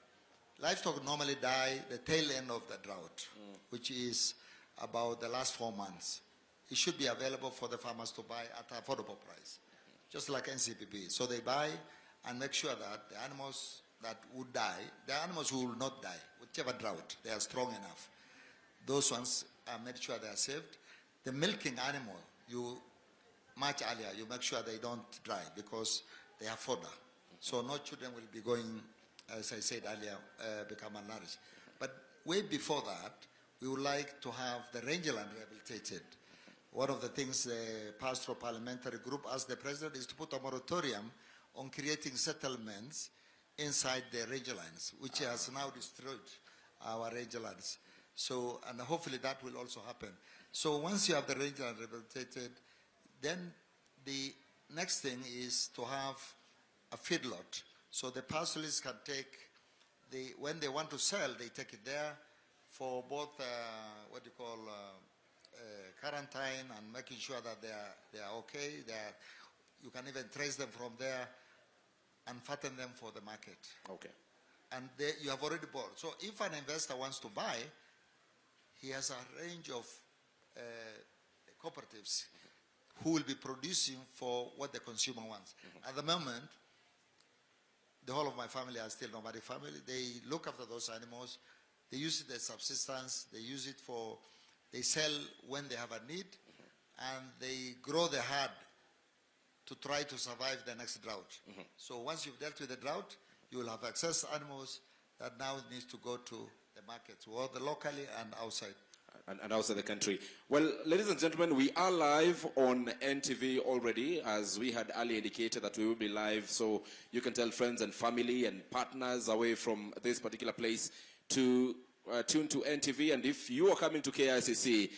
[SPEAKER 7] livestock normally die the tail end of the drought, which is about the last 4 months. It should be available for the farmers to buy at an affordable price, just like NCPB. So they buy and make sure that the animals that would die, the animals who will not die, whichever drought, they are strong enough. Those ones are made sure they are saved. The milking animal, you much earlier, you make sure they don't dry because they have fodder. So no children will be going, as I said earlier, become malnourished. But way before that, we would like to have the rangeland rehabilitated. One of the things the pastoral parliamentary group asked the president is to put a moratorium on creating settlements inside the rangelands, which has now destroyed our rangelands. So, and hopefully that will also happen. So once you have the rangeland rehabilitated, then the next thing is to have a feedlot. So the pastoralists can take, when they want to sell, they take it there for both, quarantine and making sure that they are okay. You can even trace them from there and fatten them for the market.
[SPEAKER 3] Okay.
[SPEAKER 7] And you have already bought. So if an investor wants to buy, he has a range of cooperatives who will be producing for what the consumer wants. At the moment, the whole of my family are still nomadic family. They look after those animals. They use it as subsistence. They use it for, they sell when they have a need, and they grow the herd to try to survive the next drought. So once you've dealt with the drought, you will have excess animals that now needs to go to the markets, both locally and outside.
[SPEAKER 3] And outside the country. Well, ladies and gentlemen, we are live on NTV already, as we had earlier indicated that we will be live, so you can tell friends and family and partners away from this particular place to tune to NTV. And if you are coming to KICC,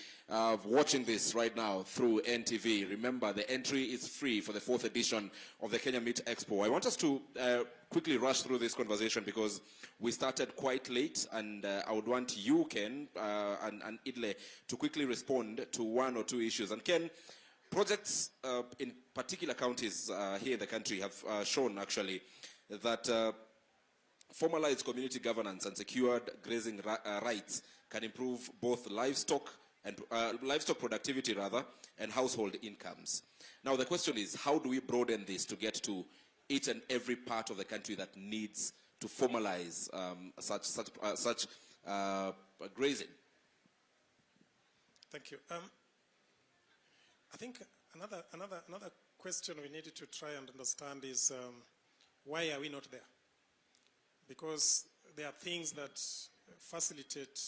[SPEAKER 3] watching this right now through NTV, remember the entry is free for the 4th edition of the Kenya Meat Expo. I want us to quickly rush through this conversation because we started quite late, and I would want you, Ken, and Idle, to quickly respond to one or two issues. And Ken, projects in particular counties here in the country have shown actually that formalized community governance and secured grazing rights can improve both livestock and livestock productivity rather, and household incomes. Now the question is, how do we broaden this to get to each and every part of the country that needs to formalize such grazing?
[SPEAKER 8] Thank you. I think another question we needed to try and understand is why are we not there? Because there are things that facilitate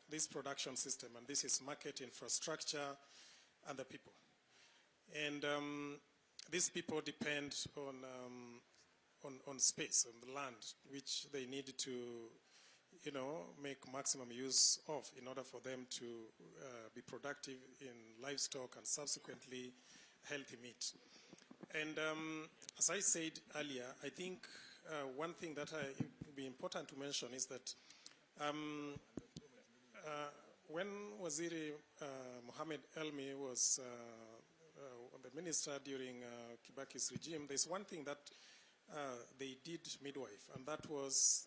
[SPEAKER 8] this production system, and this is market infrastructure and the people. And these people depend on space, on the land, which they need to, make maximum use of in order for them to be productive in livestock and subsequently healthy meat. And as I said earlier, I think one thing that would be important to mention is that when Waziri Mohamed Elmi was the minister during Kibaki's regime, there's one thing that they did midwife, and that was,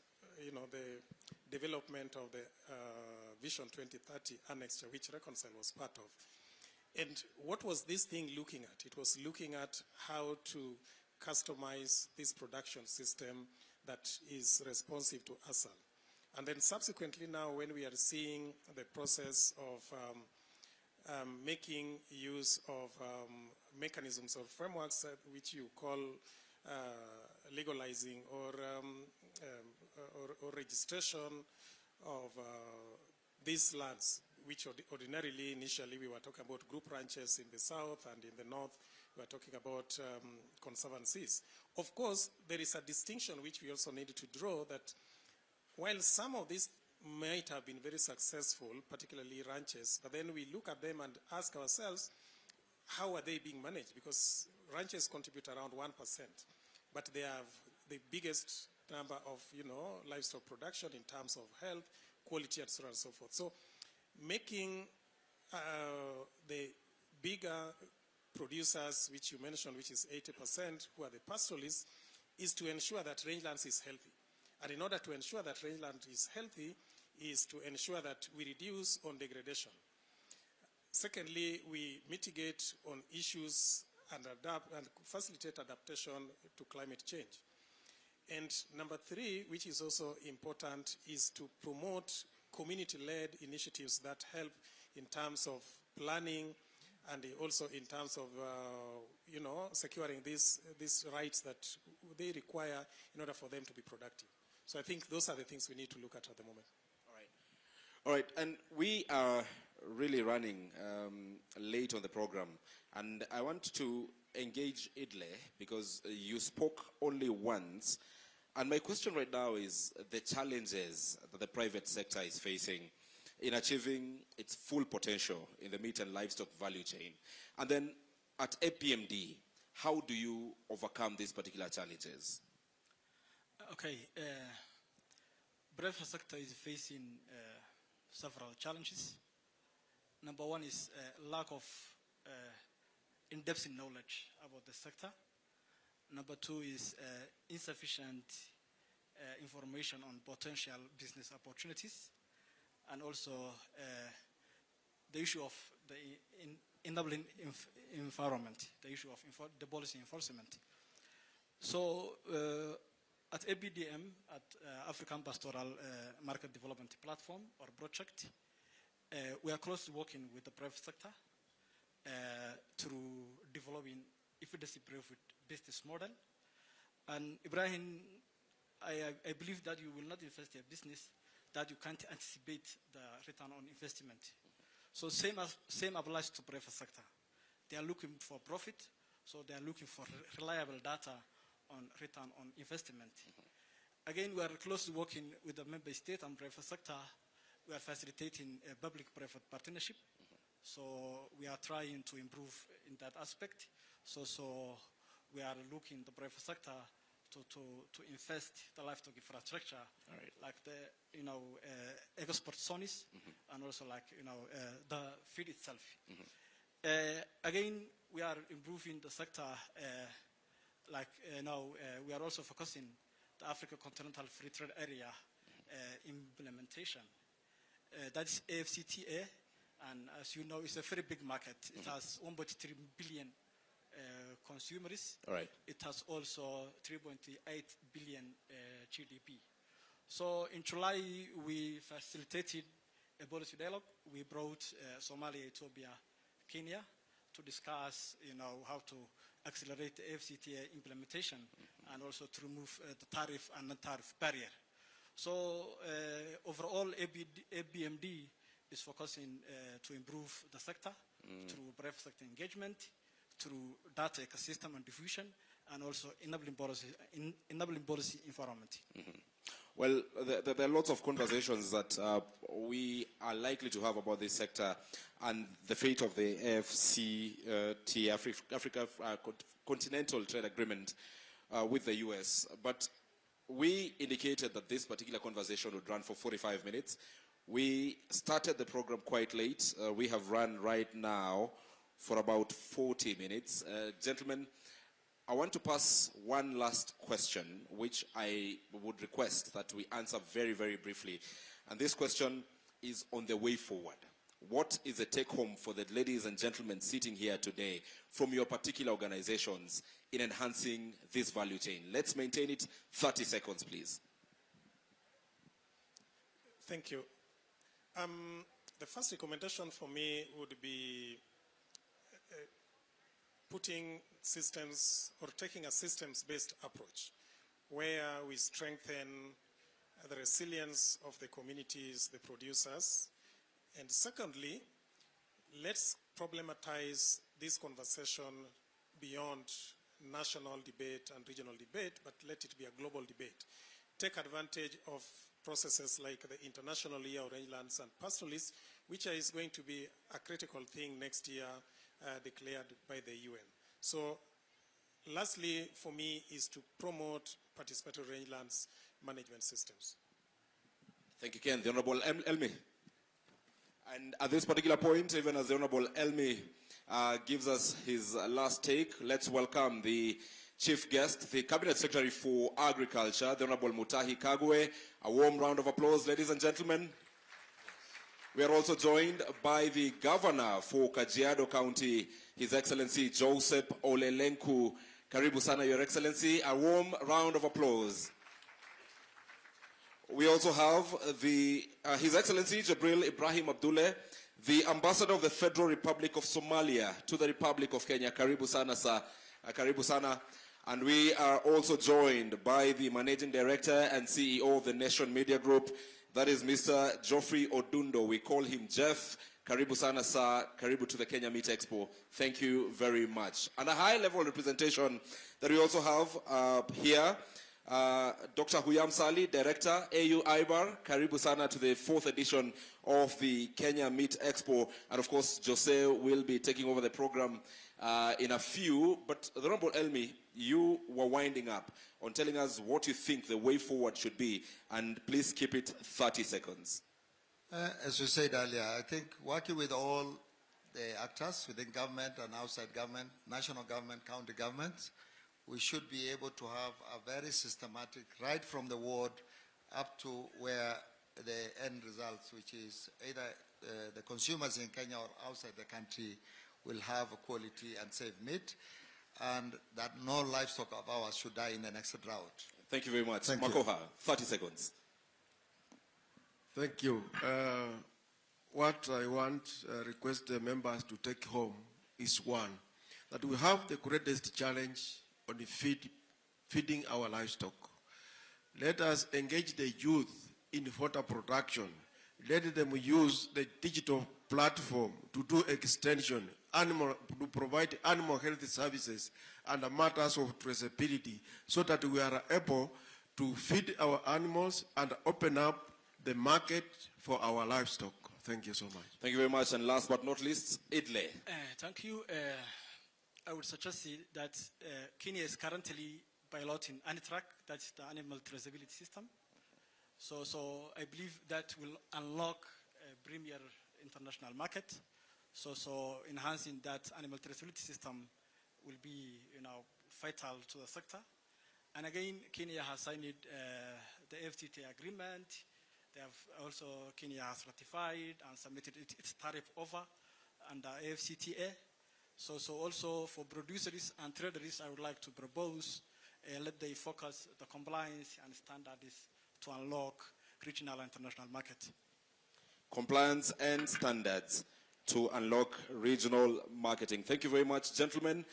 [SPEAKER 8] the development of the Vision 2030 annexure, which Reconcile was part of. And what was this thing looking at? It was looking at how to customize this production system that is responsive to ASAL. And then subsequently now, when we are seeing the process of making use of mechanisms or frameworks which you call legalizing or registration of these lands, which ordinarily, initially, we were talking about group ranches in the south, and in the north, we were talking about conservancies. Of course, there is a distinction which we also need to draw, that while some of these might have been very successful, particularly ranches, but then we look at them and ask ourselves, how are they being managed? Because ranches contribute around 1%, but they have the biggest number of, livestock production in terms of health, quality, and so on and so forth. So making the bigger producers, which you mentioned, which is 80%, who are the pastoralists, is to ensure that rangelands is healthy. And in order to ensure that rangeland is healthy is to ensure that we reduce on degradation. Secondly, we mitigate on issues and adapt and facilitate adaptation to climate change. And number three, which is also important, is to promote community-led initiatives that help in terms of planning and also in terms of, securing these rights that they require in order for them to be productive. So I think those are the things we need to look at the moment.
[SPEAKER 3] All right, and we are really running late on the program, and I want to engage Idle because you spoke only once, and my question right now is the challenges that the private sector is facing in achieving its full potential in the meat and livestock value chain. And then at APMD, how do you overcome these particular challenges?
[SPEAKER 9] Okay, private sector is facing several challenges. Number one is lack of in-depth knowledge about the sector. Number two is insufficient information on potential business opportunities, and also the issue of the enabling environment, the issue of the policy enforcement. So at ABDM, at African Pastoral Market Development Platform or project, we are closely working with the private sector through developing efficiency-proof business model. And Ibrahim, I believe that you will not invest in a business that you can't anticipate the return on investment. So same applies to private sector. They are looking for profit, so they are looking for reliable data on return on investment. Again, we are closely working with the member state and private sector. We are facilitating a public-private partnership. So we are trying to improve in that aspect. So we are looking the private sector to invest the livestock infrastructure, like the export zones, and also like the feed itself. Again, we are improving the sector. We are also focusing the Africa Continental Free Trade Area implementation. That's AFCTA, and as you know, it's a very big market. It has 1.3 billion consumers. It has also 3.8 billion GDP. So in July, we facilitated a policy dialogue. We brought Somalia, Ethiopia, Kenya to discuss, how to accelerate the AFCTA implementation and also to remove the tariff and non-tariff barrier. So overall, ABMD is focusing to improve the sector through private sector engagement, through data ecosystem and diffusion, and also enabling policy environment.
[SPEAKER 3] Well, there are lots of conversations that we are likely to have about this sector and the fate of the AFCT, Africa Continental Trade Agreement with the US. But we indicated that this particular conversation would run for 45 minutes. We started the program quite late. We have run right now for about 40 minutes. Gentlemen, I want to pass one last question, which I would request that we answer very, very briefly. And this question is on the way forward. What is the take-home for the ladies and gentlemen sitting here today from your particular organizations in enhancing this value chain? Let's maintain it. 30 seconds, please.
[SPEAKER 8] Thank you. The first recommendation for me would be putting systems or taking a systems-based approach where we strengthen the resilience of the communities, the producers. And secondly, let's problematize this conversation beyond national debate and regional debate, but let it be a global debate. Take advantage of processes like the International Year of Rangelands and Pastoralists, which is going to be a critical thing next year declared by the UN. So lastly, for me, is to promote participatory rangelands management systems.
[SPEAKER 3] Thank you, Ken. The Honorable Elmi. And at this particular point, even as the Honorable Elmi gives us his last take, let's welcome the chief guest, the Cabinet Secretary for Agriculture, the Honorable Mutahi Kagwe. A warm round of applause, ladies and gentlemen. We are also joined by the Governor for Kajiado County, His Excellency Joseph Olelenku. Karibu sana, Your Excellency. A warm round of applause. We also have His Excellency Jibril Ibrahim Abdullah, the Ambassador of the Federal Republic of Somalia to the Republic of Kenya. Karibu sana, sir. Karibu sana. And we are also joined by the Managing Director and CEO of the Nation Media Group, that is Mr. Geoffrey Odundo. We call him Jeff. Karibu sana, sir. Karibu to the Kenya Meat Expo. Thank you very much. And a high-level representation that we also have here, Dr. Huyam Sali, Director, AU IBAR. Karibu sana to the 4th edition of the Kenya Meat Expo. And of course, Jose will be taking over the program in a few. But the Honorable Elmi, you were winding up on telling us what you think the way forward should be. And please keep it 30 seconds.
[SPEAKER 7] As you said earlier, I think working with all the actors within government and outside government, national government, county governments, we should be able to have a very systematic, right from the ward up to where the end results, which is either the consumers in Kenya or outside the country will have a quality and safe meat, and that no livestock of ours should die in the next drought.
[SPEAKER 3] Thank you very much.
[SPEAKER 7] Thank
[SPEAKER 3] Makoha, 30 seconds.
[SPEAKER 10] Thank you. What I want request the members to take home is one, that we have the greatest challenge on the feeding our livestock. Let us engage the youth in fodder production. Let them use the digital platform to do extension, to provide animal health services and matters of traceability, so that we are able to feed our animals and open up the market for our livestock. Thank you so much.
[SPEAKER 3] Thank you very much. And last but not least, Idle.
[SPEAKER 9] Thank you. I would suggest that Kenya is currently piloting ANITRAC, that's the animal traceability system. So I believe that will unlock a premier international market. So enhancing that animal traceability system will be, vital to the sector. And again, Kenya has signed the FTA agreement. Kenya has ratified and submitted its tariff offer under AFCTA. So also for producers and traders, I would like to propose let they focus the compliance and standards to unlock regional and international market.
[SPEAKER 3] Compliance and standards to unlock regional marketing. Thank you very much, gentlemen.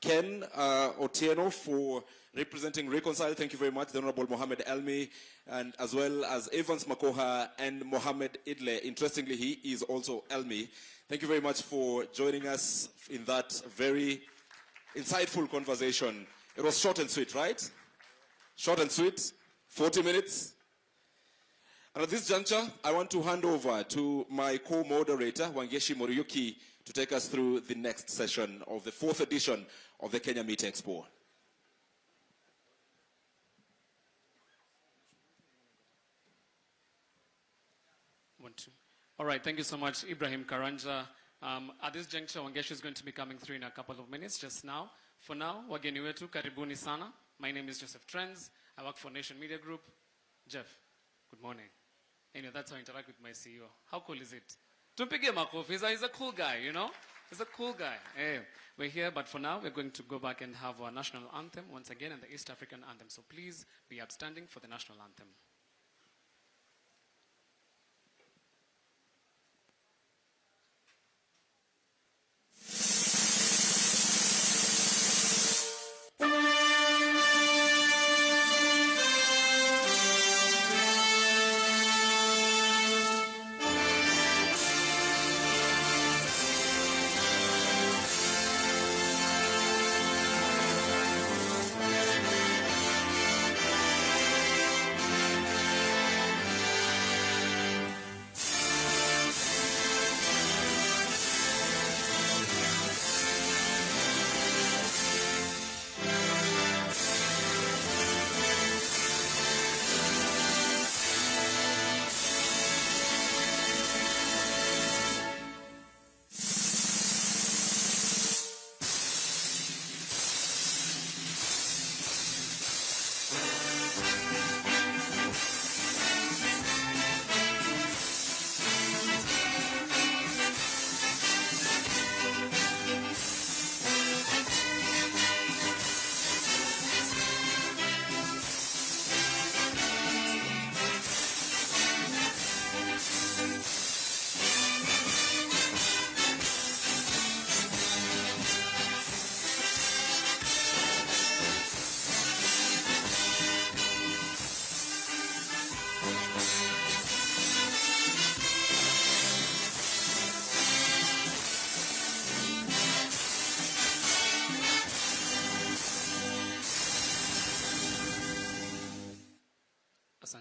[SPEAKER 3] Ken Otieno for representing Reconcile. Thank you very much. The Honorable Mohammed Elmi, and as well as Evans Makoha and Mohammed Idle. Interestingly, he is also Elmi. Thank you very much for joining us in that very insightful conversation. It was short and sweet, right? Short and sweet, 40 minutes. And at this juncture, I want to hand over to my co-moderator, Wangeshi Moriyuki, to take us through the next session of the 4th edition of the Kenya Meat Expo.
[SPEAKER 1] All right, thank you so much, Ibrahim Karanja. At this juncture, Wangeshi is going to be coming through in a couple of minutes just now. For now, wageni wetu, karibuni sana. My name is Joseph Trends. I work for Nation Media Group. Jeff, good morning. That's how I interact with my CEO. How cool is it? Tumpige makofi. He's a cool guy, He's a cool guy. Hey, we're here, but for now, we're going to go back and have our national anthem once again, and the East African anthem. So please be upstanding for the national anthem.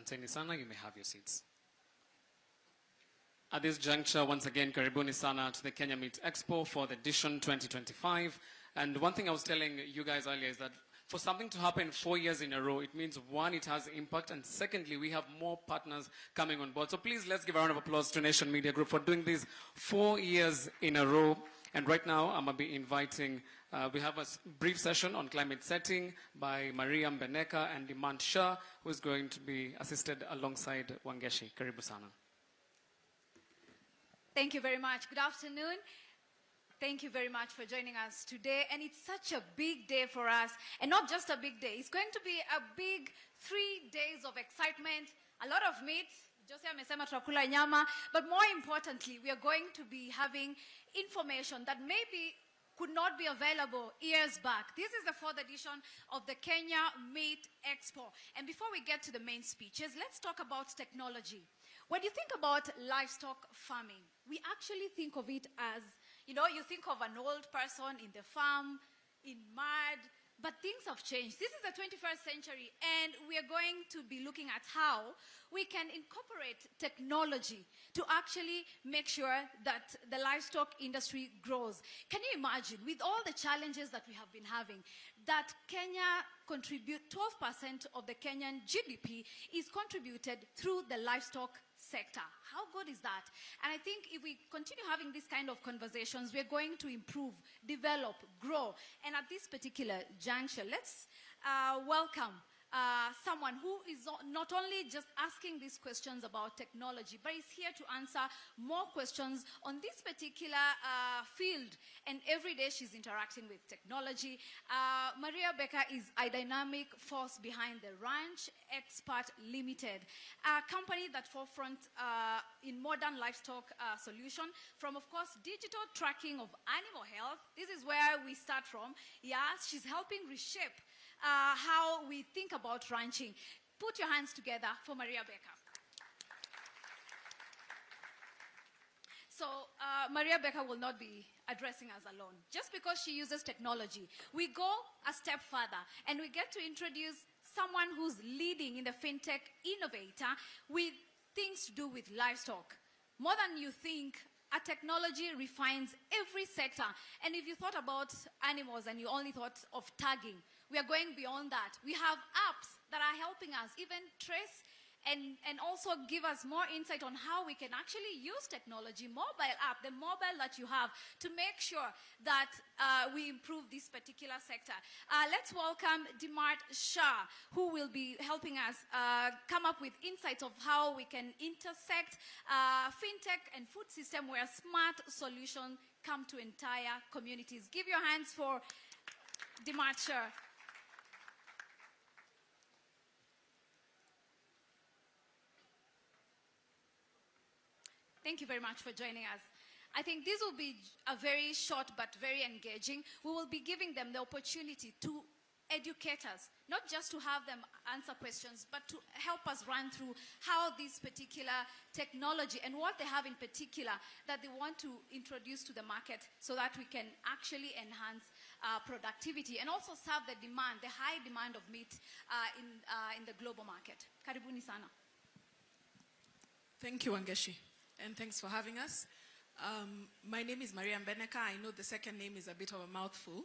[SPEAKER 1] Asanteni sana, you may have your seats. At this juncture, once again, karibuni sana to the Kenya Meat Expo for the edition 2025. And one thing I was telling you guys earlier is that for something to happen 4 years in a row, it means one, it has impact, and secondly, we have more partners coming on board. So please, let's give a round of applause to Nation Media Group for doing this 4 years in a row. And right now, I'm going to be inviting, we have a brief session on climate setting by Maria Mbeneka and Dimant Shah, who is going to be assisted alongside Wangeshi. Karibu sana.
[SPEAKER 2] Thank you very much. Good afternoon. Thank you very much for joining us today. And it's such a big day for us. And not just a big day. It's going to be a big 3 days of excitement, a lot of meat. Jose amesema tutakula nyama. But more importantly, we are going to be having information that maybe could not be available years back. This is the 4th edition of the Kenya Meat Expo. And before we get to the main speeches, let's talk about technology. When you think about livestock farming, we actually think of it as, you know, you think of an old person in the farm, in mud, but things have changed. This is the 21st century, and we are going to be looking at how we can incorporate technology to actually make sure that the livestock industry grows. Can you imagine, with all the challenges that we have been having, that Kenya contribute 12% of the Kenyan GDP is contributed through the livestock sector? How good is that? And I think if we continue having these kind of conversations, we're going to improve, develop, grow. And at this particular juncture, let's welcome someone who is not only just asking these questions about technology, but is here to answer more questions on this particular field. And every day she's interacting with technology. Maria Becker is a dynamic force behind the Ranch Expert Limited, a company that forefront in modern livestock solution, from, of course, digital tracking of animal health. This is where we start from. Yes, she's helping reshape how we think about ranching. Put your hands together for Maria Becker. So Maria Becker will not be addressing us alone. Just because she uses technology, we go a step further and we get to introduce someone who's leading in the fintech innovator with things to do with livestock. More than you think, a technology refines every sector. And if you thought about animals and you only thought of tagging, we are going beyond that. We have apps that are helping us even trace and also give us more insight on how we can actually use technology, mobile app, the mobile that you have, to make sure that we improve this particular sector. Let's welcome Dimant Shah, who will be helping us come up with insights of how we can intersect fintech and food system where smart solutions come to entire communities. Give your hands for Dimant Shah. Thank you very much for joining us. I think this will be a very short but very engaging. We will be giving them the opportunity to educate us, not just to have them answer questions, but to help us run through how this particular technology and what they have in particular that they want to introduce to the market so that we can actually enhance productivity and also serve the demand, the high demand of meat in the global market. Karibuni sana.
[SPEAKER 11] Thank you, Wangeshi. And thanks for having us. My name is Maria Mbeneka. I know the second name is a bit of a mouthful.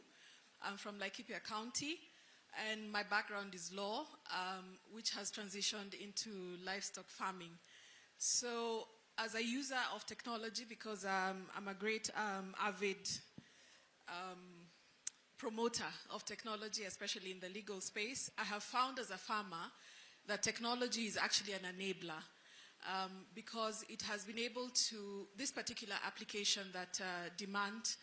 [SPEAKER 11] I'm from Laikipia County, and my background is law, which has transitioned into livestock farming. So as a user of technology, because I'm a great avid promoter of technology, especially in the legal space, I have found as a farmer that technology is actually an enabler. Because it has been able to, this particular application that Dimant